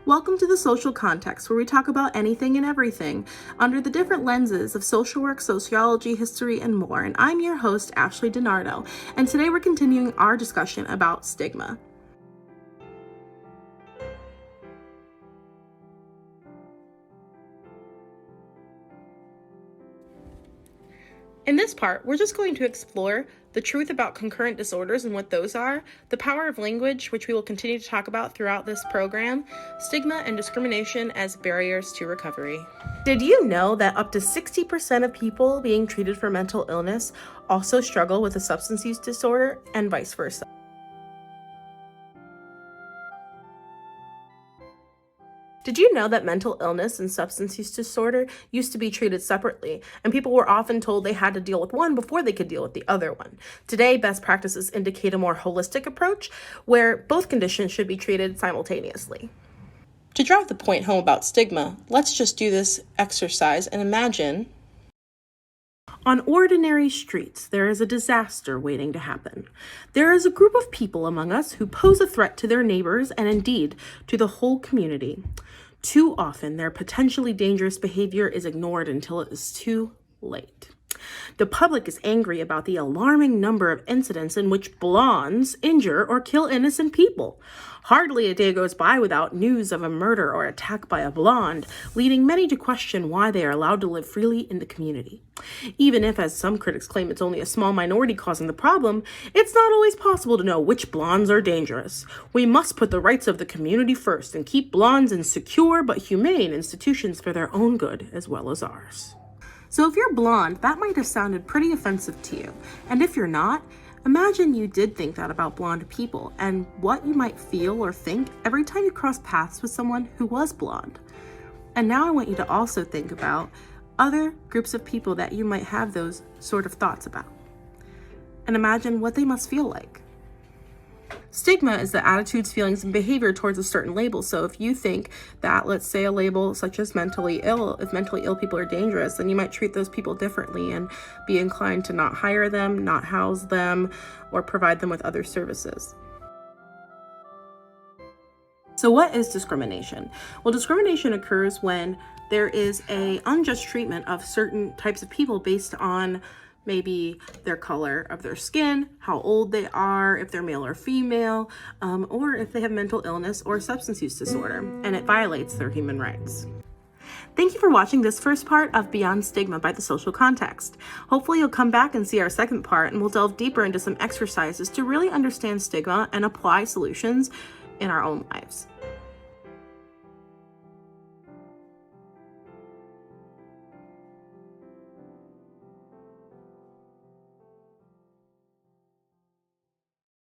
Welcome to the social context, where we talk about anything and everything under the different lenses of social work, sociology, history, and more. And I'm your host, Ashley DiNardo, and today we're continuing our discussion about stigma. In this part, we're just going to explore the truth about concurrent disorders and what those are, the power of language, which we will continue to talk about throughout this program, stigma and discrimination as barriers to recovery. Did you know that up to 60% of people being treated for mental illness also struggle with a substance use disorder, and vice versa? Did you know that mental illness and substance use disorder used to be treated separately, and people were often told they had to deal with one before they could deal with the other one? Today, best practices indicate a more holistic approach where both conditions should be treated simultaneously. To drive the point home about stigma, let's just do this exercise and imagine on ordinary streets, there is a disaster waiting to happen. There is a group of people among us who pose a threat to their neighbors and indeed to the whole community. Too often, their potentially dangerous behavior is ignored until it is too late. The public is angry about the alarming number of incidents in which blondes injure or kill innocent people. Hardly a day goes by without news of a murder or attack by a blonde, leading many to question why they are allowed to live freely in the community. Even if, as some critics claim, it's only a small minority causing the problem, it's not always possible to know which blondes are dangerous. We must put the rights of the community first and keep blondes in secure but humane institutions for their own good as well as ours. So if you're blonde, that might have sounded pretty offensive to you. And if you're not, imagine you did think that about blonde people and what you might feel or think every time you cross paths with someone who was blonde. And now I want you to also think about other groups of people that you might have those sort of thoughts about. And imagine what they must feel like. Stigma is the attitudes, feelings, and behavior towards a certain label. So if you think that, let's say, a label such as mentally ill, if mentally ill people are dangerous, then you might treat those people differently and be inclined to not hire them, not house them, or provide them with other services. So what is discrimination? Well, discrimination occurs when there is an unjust treatment of certain types of people based on maybe their color of their skin, how old they are, if they're male or female, or if they have mental illness or substance use disorder, and it violates their human rights. Thank you for watching this first part of Beyond Stigma by The Social Context. Hopefully you'll come back and see our second part, and we'll delve deeper into some exercises to really understand stigma and apply solutions in our own lives.